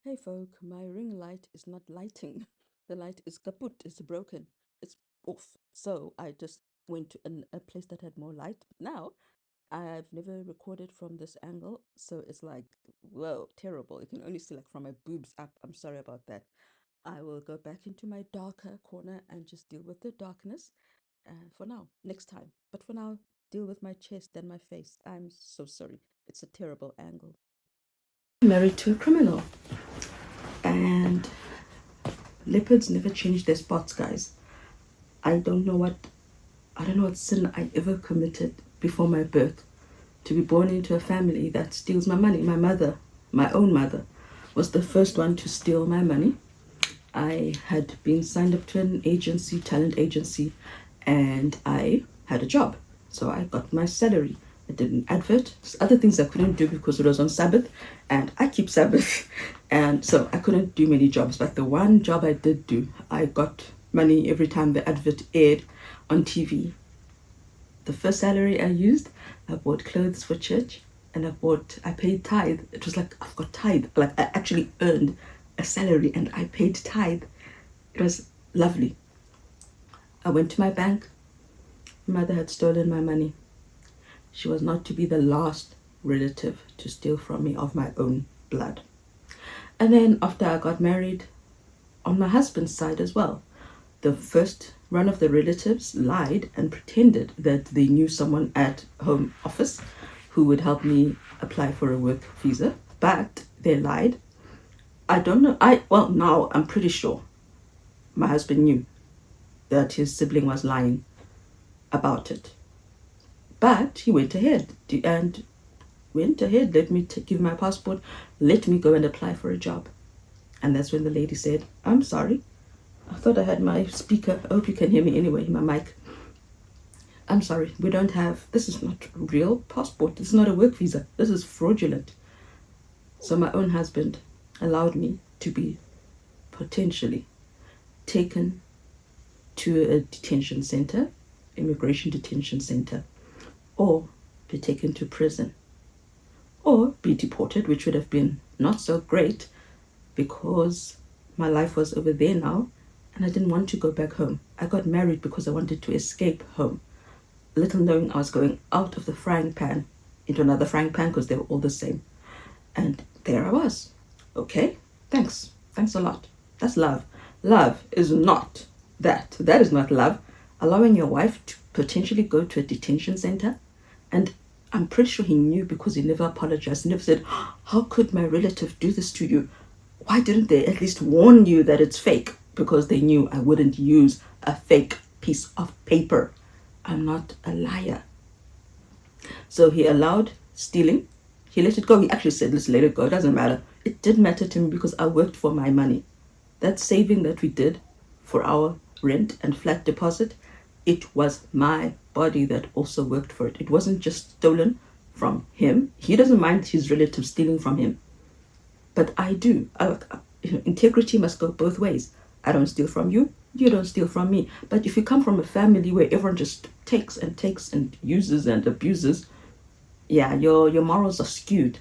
Hey folk, my ring light is not lighting. The light is kaput, it's broken, it's off. So I just went to a place that had more light. But now I've never recorded from this angle, so it's like, whoa, terrible. You can only see like from my boobs up. I'm sorry about that. I will go back into my darker corner and just deal with the darkness for now, next time. But for now, deal with my chest and my face. I'm so sorry. It's a terrible angle. Married to a criminal. And leopards never change their spots, guys. I don't know what I don't know what sin I ever committed before my birth to be born into a family that steals my money. My mother, my own mother, was the first one to steal my money. I had been signed up to an agency, talent agency, and I had a job. So I got my salary. I did an advert, other things I couldn't do because it was on Sabbath, and I keep Sabbath. And so I couldn't do many jobs. But the one job I did do, I got money every time the advert aired on TV. The first salary I used, I bought clothes for church, and I paid tithe. It was like I've got tithe. Like I actually earned a salary and I paid tithe. It was lovely. I went to my bank. My mother had stolen my money. She was not to be the last relative to steal from me of my own blood. And then after I got married, on my husband's side as well, the first run of the relatives lied and pretended that they knew someone at home office who would help me apply for a work visa, but they lied. I don't know. Now I'm pretty sure my husband knew that his sibling was lying about it. But he went ahead let me give my passport, let me go and apply for a job. And that's when the lady said, I'm sorry. I thought I had my speaker. I hope you can hear me anyway, my mic. I'm sorry, this is not a real passport. This is not a work visa. This is fraudulent. So my own husband allowed me to be potentially taken to a detention center, immigration detention center, or be taken to prison, or be deported, which would have been not so great because my life was over there now and I didn't want to go back home. I got married because I wanted to escape home, little knowing I was going out of the frying pan into another frying pan because they were all the same. And there I was. Okay, thanks. Thanks a lot. That's love. Love is not that. That is not love. Allowing your wife to potentially go to a detention center. And I'm pretty sure he knew because he never apologized. He never said, how could my relative do this to you? Why didn't they at least warn you that it's fake? Because they knew I wouldn't use a fake piece of paper. I'm not a liar. So he allowed stealing. He let it go. He actually said, let's let it go. It doesn't matter. It did matter to me because I worked for my money. That saving that we did for our rent and flat deposit, it was my body that also worked for it. It wasn't just stolen from him. He doesn't mind his relatives stealing from him. But I do. Integrity must go both ways. I don't steal from you. You don't steal from me. But if you come from a family where everyone just takes and uses and abuses, yeah, your morals are skewed.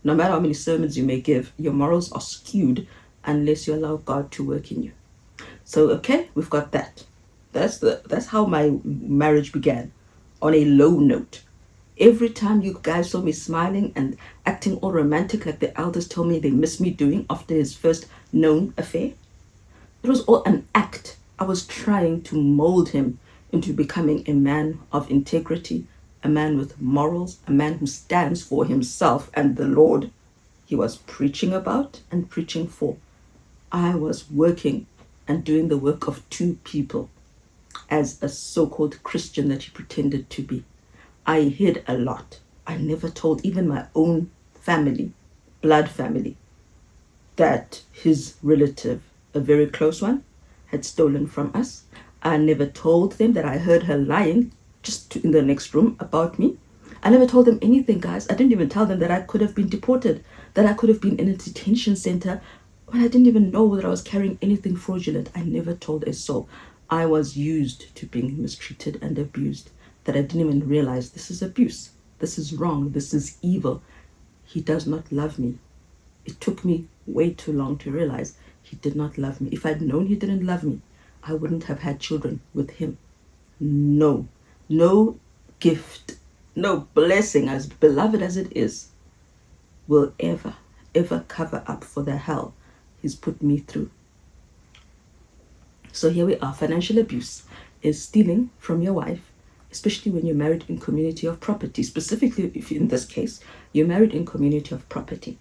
No matter how many sermons you may give, your morals are skewed unless you allow God to work in you. So okay, we've got that. That's how my marriage began, on a low note. Every time you guys saw me smiling and acting all romantic like the elders told me they miss me doing after his first known affair, it was all an act. I was trying to mold him into becoming a man of integrity, a man with morals, a man who stands for himself and the Lord he was preaching about and preaching for. I was working and doing the work of two people as a so-called Christian that he pretended to be. I hid a lot. I never told even my own family, blood family, that his relative, a very close one, had stolen from us. I never told them that I heard her lying just in the next room about me. I never told them anything, guys. I didn't even tell them that I could have been deported, that I could have been in a detention center when I didn't even know that I was carrying anything fraudulent. I never told a soul. I was used to being mistreated and abused, that I didn't even realize this is abuse. This is wrong. This is evil. He does not love me. It took me way too long to realize he did not love me. If I'd known he didn't love me, I wouldn't have had children with him. No, no gift, no blessing, as beloved as it is, will ever cover up for the hell he's put me through. So here we are. Financial abuse is stealing from your wife, especially when you're married in community of property. Specifically, if in this case, you're married in community of property.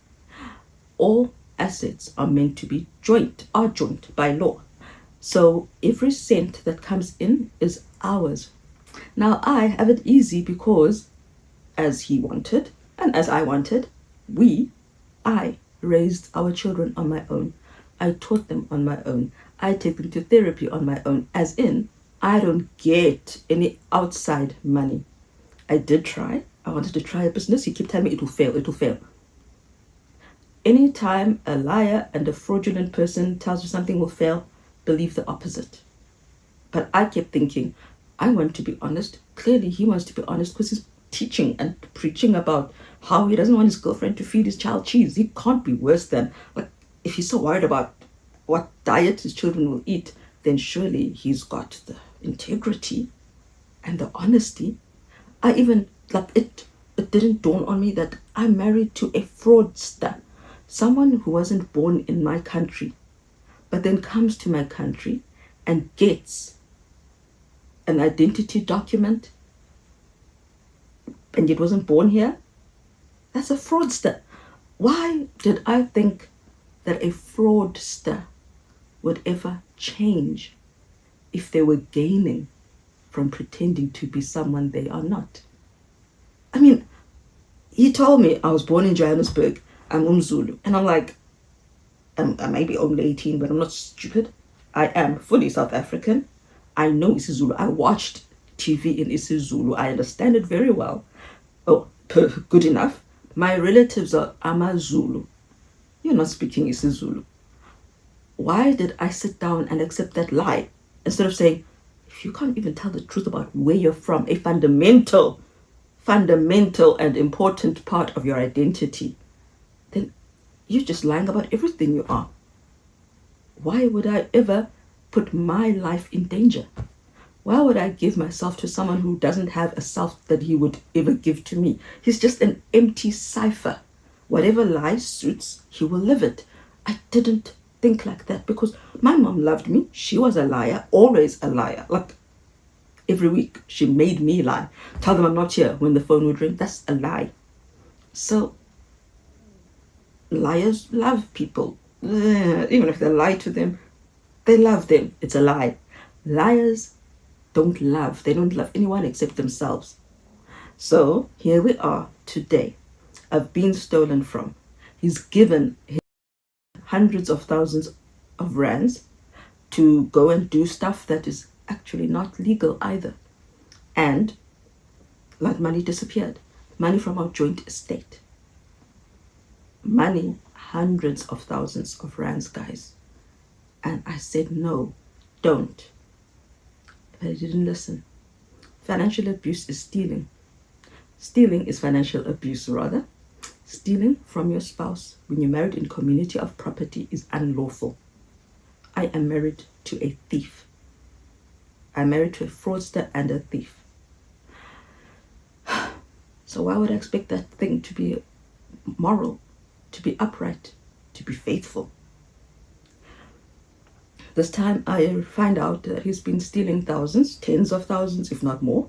All assets are meant to be joint by law. So every cent that comes in is ours. Now I have it easy because as he wanted and as I wanted, I raised our children on my own. I taught them on my own. I take them to therapy on my own, as in, I don't get any outside money. I did try. I wanted to try a business. He kept telling me it will fail. Anytime a liar and a fraudulent person tells you something will fail, believe the opposite. But I kept thinking, I want to be honest. Clearly, he wants to be honest because he's teaching and preaching about how he doesn't want his girlfriend to feed his child cheese. He can't be worse than, like, if he's so worried about what diet his children will eat, then surely he's got the integrity and the honesty. I even, like, it didn't dawn on me that I'm married to a fraudster, someone who wasn't born in my country, but then comes to my country and gets an identity document and it wasn't born here. That's a fraudster. Why did I think that a fraudster would ever change if they were gaining from pretending to be someone they are not? I mean, he told me I was born in Johannesburg, I'm Umzulu, and I'm like, I may be only 18, but I'm not stupid. I am fully South African. I know isiZulu. I watched TV in isiZulu. I understand it very well. Oh, good enough. My relatives are AmaZulu. You're not speaking isiZulu. Why did I sit down and accept that lie instead of saying, if you can't even tell the truth about where you're from, a fundamental and important part of your identity, then you're just lying about everything you are. Why would I ever put my life in danger? Why would I give myself to someone who doesn't have a self that he would ever give to me? He's just an empty cipher. Whatever lie suits, he will live it. I didn't think like that because my mom loved me. She was a liar, always a liar. Like every week, she made me lie. Tell them I'm not here when the phone would ring. That's a lie. So liars love people. Even if they lie to them, they love them. It's a lie. Liars don't love. They don't love anyone except themselves. So here we are today. I've been stolen from. He's given hundreds of thousands of rands to go and do stuff that is actually not legal either. And that money disappeared. Money from our joint estate. Money, hundreds of thousands of rands, guys. And I said, no, don't. But he didn't listen. Financial abuse is stealing. Stealing is financial abuse, rather. Stealing from your spouse when you're married in community of property is unlawful. I am married to a thief. I'm married to a fraudster and a thief. So why would I expect that thing to be moral, to be upright, to be faithful? This time I find out that he's been stealing thousands, tens of thousands, if not more.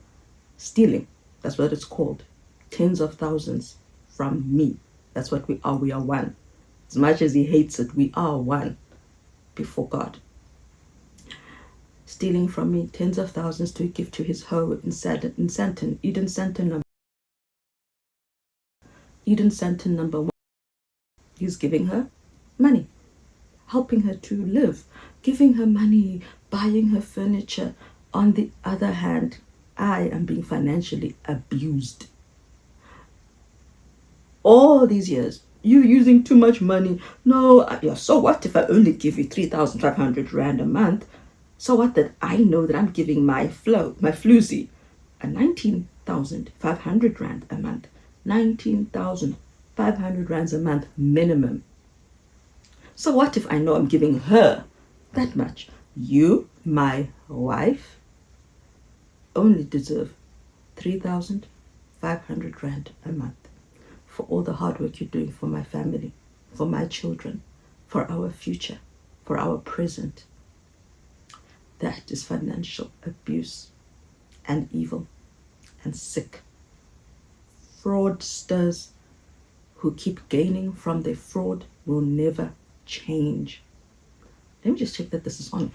Stealing, that's what it's called. Tens of thousands from me. That's what we are. We are one. As much as he hates it, we are one before God. Stealing from me tens of thousands to give to his hoe in Santon, Eden Santon number 1. He's giving her money, helping her to live, giving her money, buying her furniture. On the other hand, I am being financially abused. All these years, you using too much money. No, yeah, so what if I only give you 3,500 rand a month? So what that I know that I'm giving my floozy, a 19,500 rand a month. 19,500 rands a month minimum. So what if I know I'm giving her that much? You, my wife, only deserve 3,500 rand a month for all the hard work you're doing for my family, for my children, for our future, for our present. That is financial abuse and evil and sick. Fraudsters who keep gaining from their fraud will never change. Let me just check that this is on.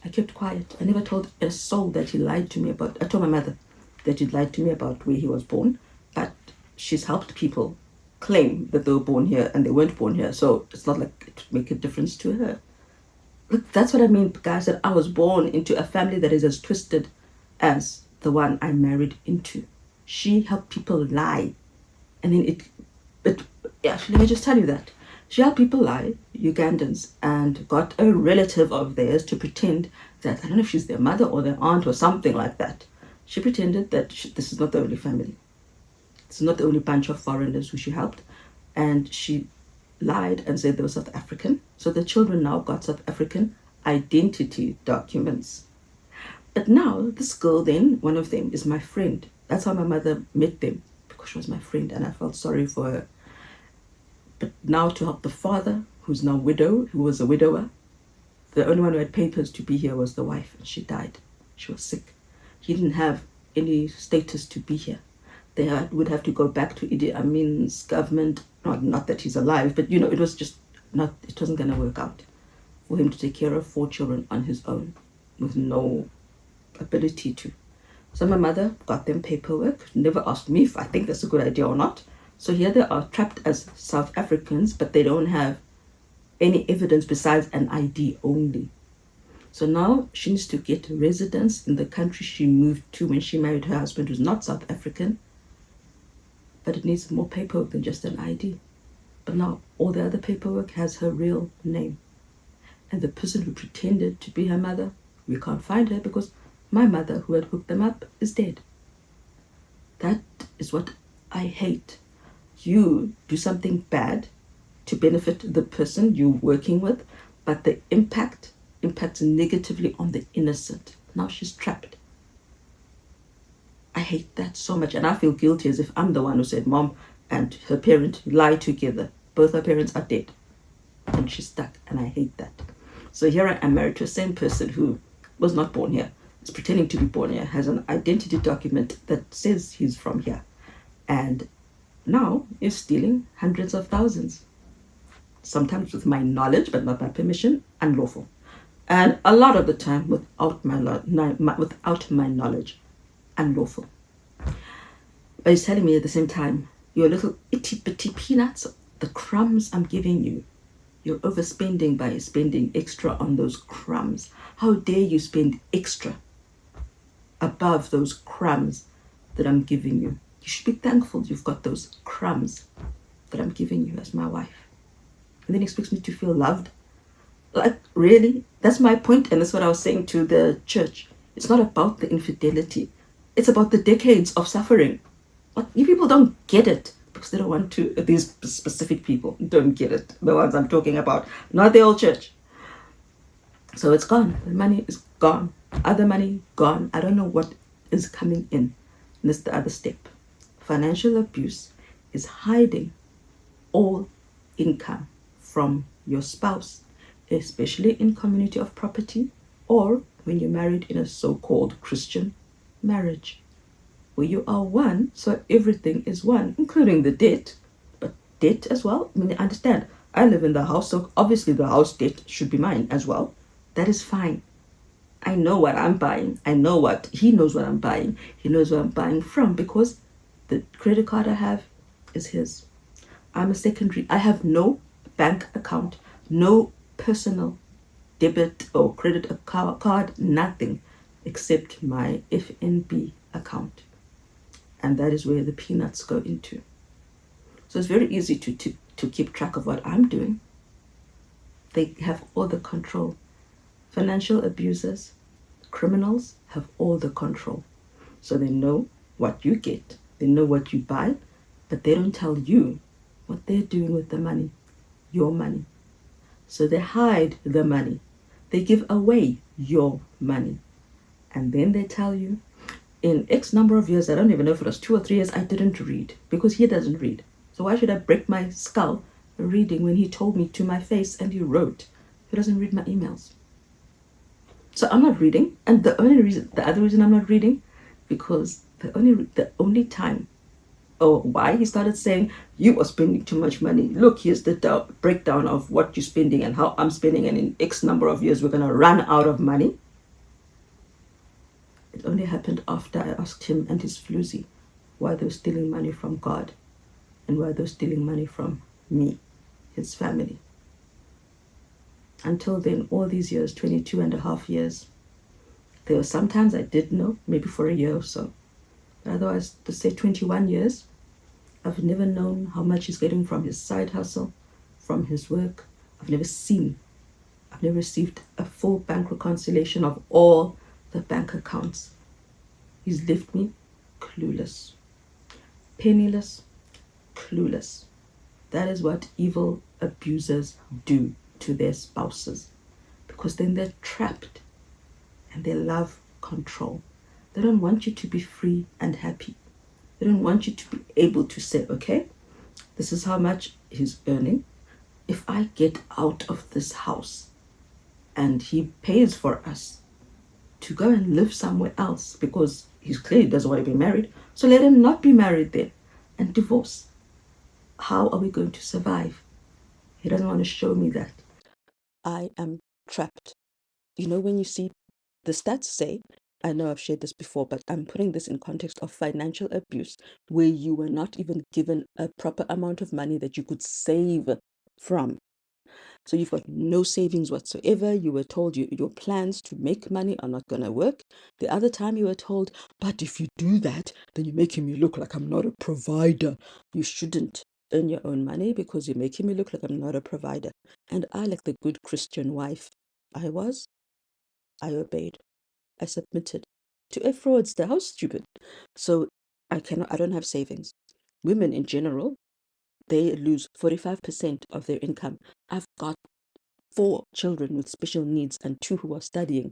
I kept quiet. I never told a soul that he lied to me about. I told my mother that he lied to me about where he was born, but she's helped people claim that they were born here and they weren't born here. So it's not like it would make a difference to her. Look, that's what I mean, guys, that I was born into a family that is as twisted as the one I married into. She helped people lie. And then actually, let me just tell you that. She helped people lie, Ugandans, and got a relative of theirs to pretend that, I don't know if she's their mother or their aunt or something like that. She pretended that this is not the only family. This is not the only bunch of foreigners who she helped. And she lied and said they were South African. So the children now got South African identity documents. But now, this girl then, one of them, is my friend. That's how my mother met them, because she was my friend and I felt sorry for her. But now to help the father, who's now who was a widower, the only one who had papers to be here was the wife, and she died. She was sick. He didn't have any status to be here. They would have to go back to Idi Amin's government. Not that he's alive, but it was just not, it wasn't going to work out for him to take care of 4 children on his own with no ability to. So my mother got them paperwork, never asked me if I think that's a good idea or not. So here they are trapped as South Africans, but they don't have any evidence besides an ID only. So now she needs to get residence in the country she moved to when she married her husband, who's not South African. But it needs more paperwork than just an ID. But now all the other paperwork has her real name. And the person who pretended to be her mother, we can't find her because my mother, who had hooked them up, is dead. That is what I hate. You do something bad to benefit the person you're working with, but the impacts negatively on the innocent. Now she's trapped. I hate that so much, and I feel guilty as if I'm the one who said mom and her parent lie together. Both her parents are dead, and she's stuck, and I hate that. So here I am, married to the same person who was not born here, is pretending to be born here, has an identity document that says he's from here, and now is stealing hundreds of thousands. Sometimes with my knowledge, but not my permission, unlawful. And a lot of the time without my knowledge, unlawful. But he's telling me at the same time, your little itty bitty peanuts, the crumbs I'm giving you, you're overspending by spending extra on those crumbs. How dare you spend extra above those crumbs that I'm giving you? You should be thankful you've got those crumbs that I'm giving you as my wife. And then he expects me to feel loved. Like, really? That's my point, and that's what I was saying to the church. It's not about the infidelity. It's about the decades of suffering. But you people don't get it because they don't want to. These specific people don't get it. The ones I'm talking about, not the old church. So it's gone. The money is gone. Other money gone. I don't know what is coming in. And that's the other step. Financial abuse is hiding all income from your spouse, especially in community of property or when you're married in a so-called Christian marriage, where you are one, so everything is one, including the debt. But debt as well, I mean, I understand. I live in the house, so obviously the house debt should be mine as well. That is fine. I know what I'm buying. I know what he knows what I'm buying. He knows where I'm buying from because the credit card I have is his. I'm a secondary. I have no bank account, no personal debit or credit card, nothing except my FNB account. And that is where the peanuts go into. So it's very easy to keep track of what I'm doing. They have all the control. Financial abusers, criminals have all the control. So they know what you get. They know what you buy, but they don't tell you what they're doing with the money. your money. So they hide the money. They give away your money. And then they tell you, in X number of years, I don't even know if it was 2 or 3 years, I didn't read because he doesn't read. So why should I break my skull reading when he told me to my face and he wrote? He doesn't read my emails. So I'm not reading. And the other reason I'm not reading, because the only time, why he started saying you are spending too much money. Look, here's the breakdown of what you're spending and how I'm spending, and in X number of years we're gonna run out of money. It only happened after I asked him and his floozy why they were stealing money from God and why they were stealing money from me, his family. Until then, all these years, 22 and a half years, there were sometimes I did know, maybe for a year or so. But otherwise, to say 21 years, I've never known how much he's getting from his side hustle, from his work. I've never received a full bank reconciliation of all the bank accounts. He's left me clueless, penniless, clueless. That is what evil abusers do to their spouses, because then they're trapped and they love control. They don't want you to be free and happy. They don't want you to be able to say, okay, this is how much he's earning. If I get out of this house and he pays for us to go and live somewhere else, because he clearly doesn't want to be married, so let him not be married then and divorce. How are we going to survive? He doesn't want to show me that. I am trapped. You know, when you see the stats say, I know I've shared this before, but I'm putting this in context of financial abuse, where you were not even given a proper amount of money that you could save from. So you've got no savings whatsoever. You were told your plans to make money are not going to work. The other time you were told, but if you do that, then you're making me look like I'm not a provider. You shouldn't earn your own money because you're making me look like I'm not a provider. And I, like the good Christian wife I was, I obeyed. I submitted to a fraudster. How stupid. So I don't have savings. Women in general, they lose 45% of their income. I've got 4 children with special needs and 2 who are studying.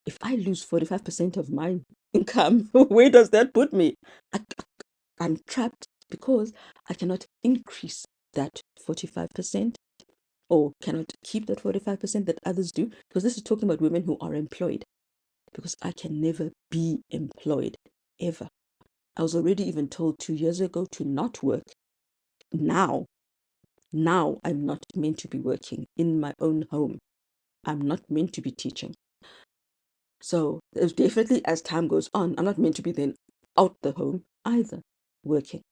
If I lose 45% of my income, where does that put me? I'm trapped because I cannot increase that 45% or cannot keep that 45% that others do. Because this is talking about women who are employed. Because I can never be employed, ever. I was already even told 2 years ago to not work. Now I'm not meant to be working in my own home. I'm not meant to be teaching. So there's definitely, as time goes on, I'm not meant to be then out the home either, working.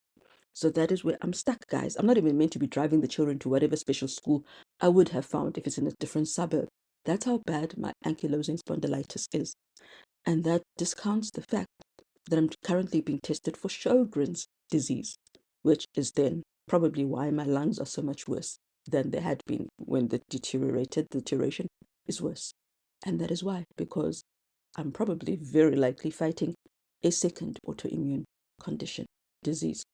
So that is where I'm stuck, guys. I'm not even meant to be driving the children to whatever special school I would have found if it's in a different suburb. That's how bad my ankylosing spondylitis is. And that discounts the fact that I'm currently being tested for Sjogren's disease, which is then probably why my lungs are so much worse than they had been when they deteriorated. The deterioration is worse. And that is why, because I'm probably very likely fighting a second autoimmune condition, disease.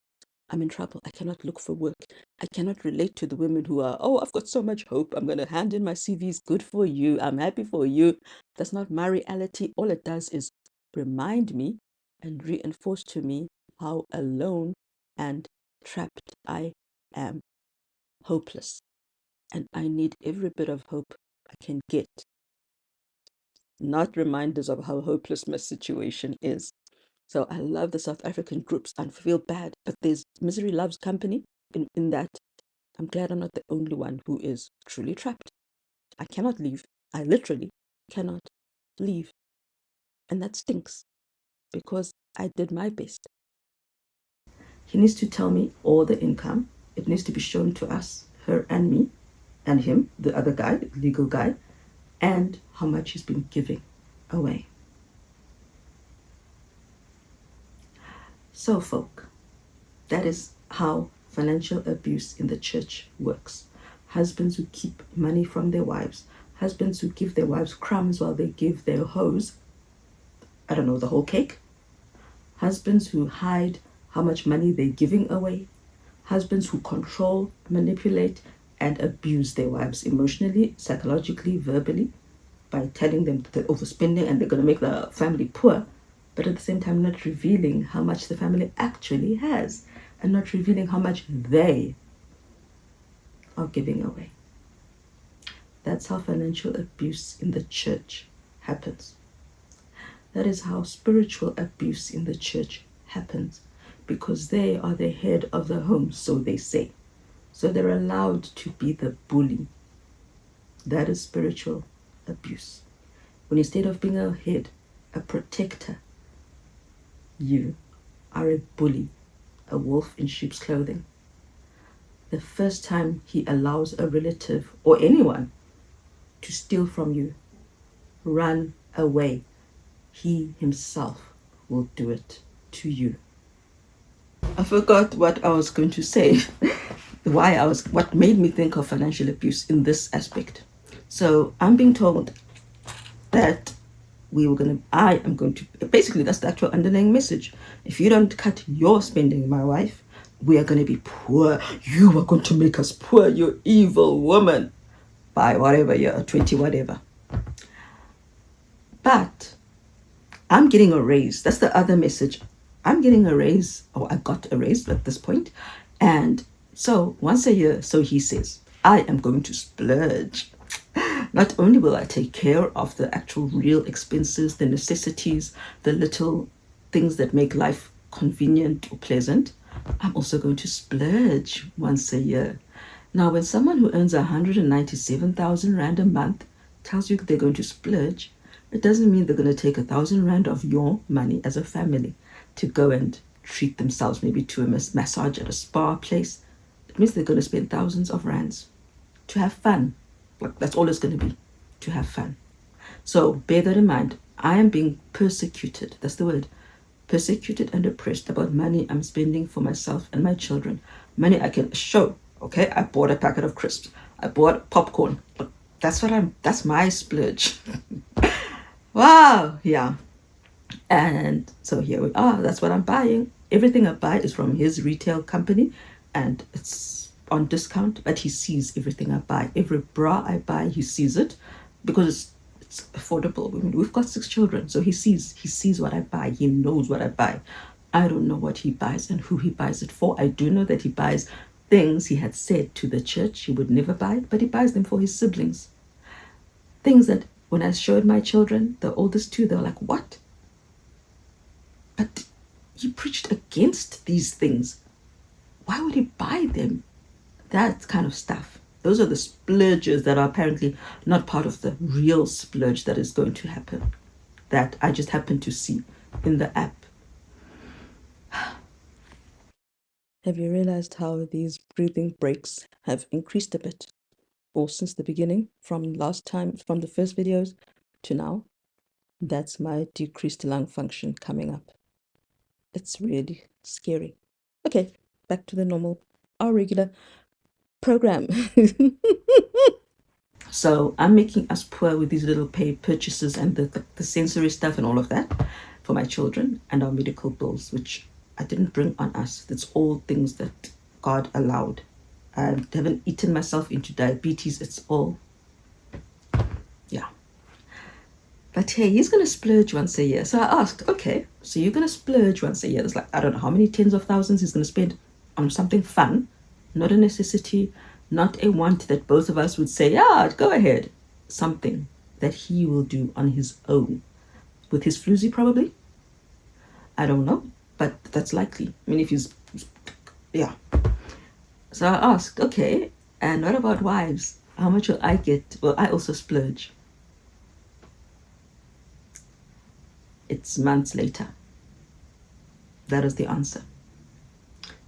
I'm in trouble. I cannot look for work. I cannot relate to the women who are, oh, I've got so much hope. I'm going to hand in my CVs. Good for you. I'm happy for you. That's not my reality. All it does is remind me and reinforce to me how alone and trapped I am, hopeless. And I need every bit of hope I can get, not reminders of how hopeless my situation is. So I love the South African groups and feel bad, but there's misery loves company in that. I'm glad I'm not the only one who is truly trapped. I cannot leave. I literally cannot leave. And that stinks because I did my best. He needs to tell me all the income. It needs to be shown to us, her and me, and him, the other guy, the legal guy, and how much he's been giving away. So, folk, that is how financial abuse in the church works. Husbands who keep money from their wives, husbands who give their wives crumbs while they give their hoes, I don't know, the whole cake. Husbands who hide how much money they're giving away. Husbands who control, manipulate, and abuse their wives emotionally, psychologically, verbally, by telling them that they're overspending and they're going to make the family poor, but at the same time not revealing how much the family actually has and not revealing how much they are giving away. That's how financial abuse in the church happens. That is how spiritual abuse in the church happens, because they are the head of the home, so they say. So they're allowed to be the bully. That is spiritual abuse. When instead of being a head, a protector, you are a bully, a wolf in sheep's clothing. The first time he allows a relative or anyone to steal from you, run away. He himself will do it to you. I forgot what I was going to say. What made me think of financial abuse in this aspect. So I'm being told that I am going to, basically that's the actual underlying message. If you don't cut your spending, my wife, we are going to be poor. You are going to make us poor, you evil woman, by whatever year, 20 whatever. But I'm getting a raise. That's the other message. I'm getting a raise, or I got a raise at this point. And so once a year, so he says, I am going to splurge. Not only will I take care of the actual real expenses, the necessities, the little things that make life convenient or pleasant, I'm also going to splurge once a year. Now, when someone who earns 197,000 Rand a month tells you they're going to splurge, it doesn't mean they're going to take 1,000 Rand of your money as a family to go and treat themselves, maybe to a massage at a spa place. It means they're going to spend thousands of rands to have fun. Like, that's all it's going to be, to have fun. So bear that in mind. I am being persecuted. That's the word. Persecuted and oppressed about money I'm spending for myself and my children. Money I can show. Okay, I bought a packet of crisps. I bought popcorn. Look, that's my splurge. Wow, yeah. And so here we are. That's what I'm buying. Everything I buy is from his retail company, and it's on discount, but he sees everything I buy. Every bra I buy, he sees it, because it's affordable. I mean, we've got 6 children, so he sees what I buy. He knows what I buy. I don't know what he buys and who he buys it for. I do know that he buys things he had said to the church he would never buy, but he buys them for his siblings. Things that when I showed my children, the oldest 2, they were like, what? But he preached against these things. Why would he buy them? That kind of stuff. Those are the splurges that are apparently not part of the real splurge that is going to happen, that I just happened to see in the app. Have you realized how these breathing breaks have increased a bit? Or since the beginning, from the first videos to now? That's my decreased lung function coming up. It's really scary. Okay, back to our regular program. So I'm making us poor with these little purchases and the sensory stuff and all of that for my children and our medical bills, which I didn't bring on us. That's all things that God allowed. I haven't eaten myself into diabetes. It's all, yeah. But hey, he's going to splurge once a year. So I asked, okay, so you're going to splurge once a year. There's like, I don't know how many tens of thousands he's going to spend on something fun, not a necessity, not a want that both of us would say, yeah, go ahead. Something that he will do on his own. With his floozy, probably. I don't know, but that's likely. I mean, if he's, yeah. So I asked, okay, and what about wives? How much will I get? Will I also splurge? It's months later. That is the answer.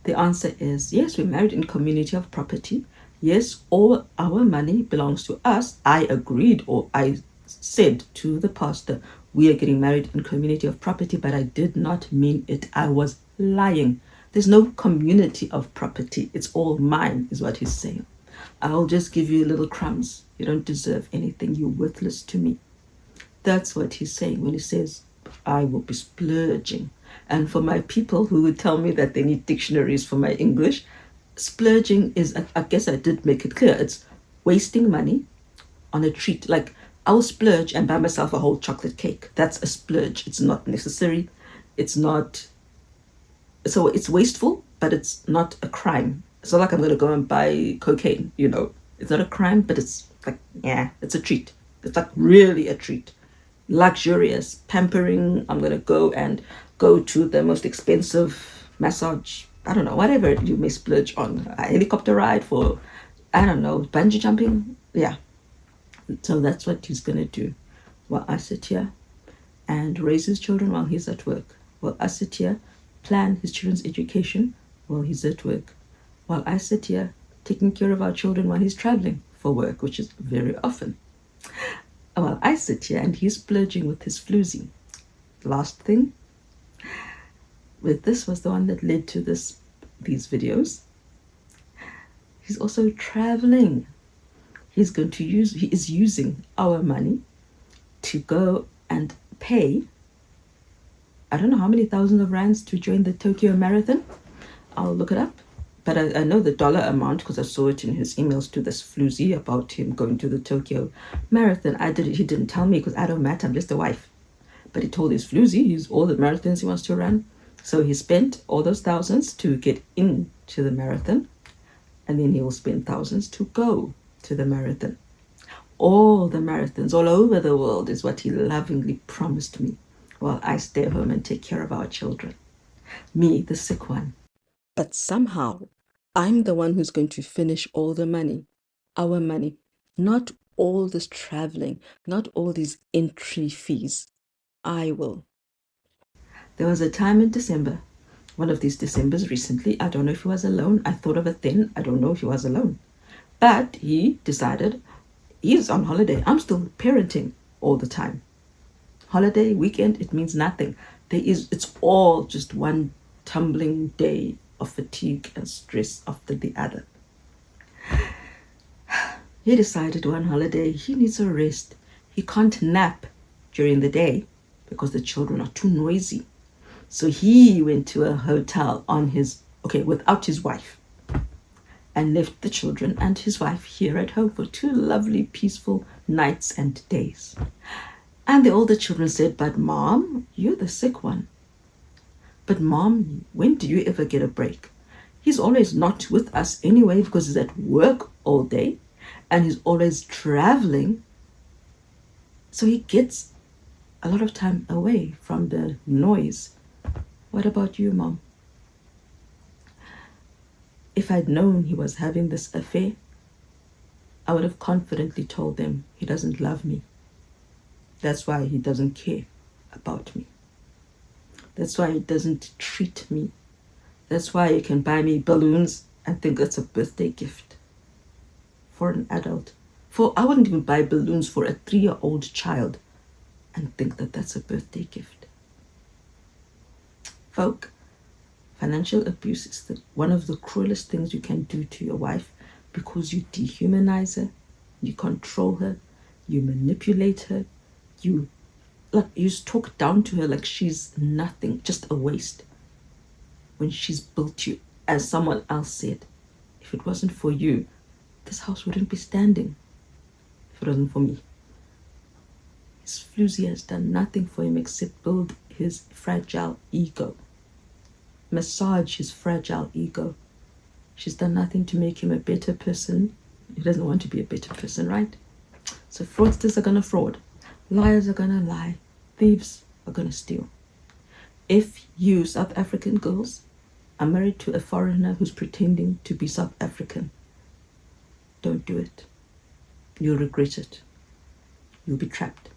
The answer is, yes, we're married in community of property. Yes, all our money belongs to us. I agreed, or I said to the pastor, we are getting married in community of property, but I did not mean it. I was lying. There's no community of property. It's all mine, is what he's saying. I'll just give you little crumbs. You don't deserve anything. You're worthless to me. That's what he's saying when he says, I will be splurging. And for my people who would tell me that they need dictionaries for my English, Splurging is, I guess I did make it clear, it's wasting money on a treat. Like, I'll splurge and buy myself a whole chocolate cake. That's a splurge. It's not necessary. It's not, so it's wasteful, but it's not a crime. It's not like I'm going to go and buy cocaine, you know. It's not a crime, but it's like, yeah, it's a treat. It's like really a treat. Luxurious, pampering. I'm going to go to the most expensive massage. I don't know, whatever you may splurge on. A helicopter ride for, I don't know, bungee jumping. Yeah. So that's what he's going to do. While I sit here and raise his children while he's at work. While I sit here, plan his children's education while he's at work. While I sit here, taking care of our children while he's traveling for work, which is very often. While I sit here and he's splurging with his floozy. Last thing, this was the one that led to these videos. He's also traveling. He is using our money to go and pay, I don't know how many thousands of rands to join the Tokyo Marathon. I'll look it up. But I know the dollar amount because I saw it in his emails to this floozy about him going to the Tokyo Marathon. He didn't tell me because I don't matter. I'm just a wife. But he told his floozy all the marathons he wants to run. So he spent all those thousands to get into the marathon. And then he will spend thousands to go to the marathon. All the marathons all over the world is what he lovingly promised me while I stay home and take care of our children. Me, the sick one. But somehow, I'm the one who's going to finish all the money, our money, not all this traveling, not all these entry fees. I will. There was a time in December, one of these Decembers recently, I don't know if he was alone. I thought of it then. I don't know if he was alone. But he decided he's on holiday. I'm still parenting all the time. Holiday, weekend, it means nothing. It's all just one tumbling day of fatigue and stress after the other. He decided one holiday he needs a rest. He can't nap during the day because the children are too noisy. So he went to a hotel without his wife, and left the children and his wife here at home for 2 lovely, peaceful nights and days. And the older children said, "But Mom, you're the sick one. But Mom, when do you ever get a break? He's always not with us anyway because he's at work all day and he's always traveling. So he gets a lot of time away from the noise. What about you, Mom?" If I'd known he was having this affair, I would have confidently told them he doesn't love me. That's why he doesn't care about me. That's why he doesn't treat me. That's why he can buy me balloons and think it's a birthday gift for an adult. I wouldn't even buy balloons for a 3-year-old child and think that that's a birthday gift. Folk, financial abuse is one of the cruelest things you can do to your wife because you dehumanize her, you control her, you manipulate her, you talk down to her like she's nothing, just a waste. When she's built you, as someone else said, if it wasn't for you, this house wouldn't be standing. If it wasn't for me. His floozy has done nothing for him except build his fragile ego. Massage his fragile ego. She's done nothing to make him a better person. He doesn't want to be a better person, right? So fraudsters are going to fraud. Liars are going to lie. Thieves are going to steal. If you, South African girls, are married to a foreigner who's pretending to be South African, don't do it. You'll regret it. You'll be trapped.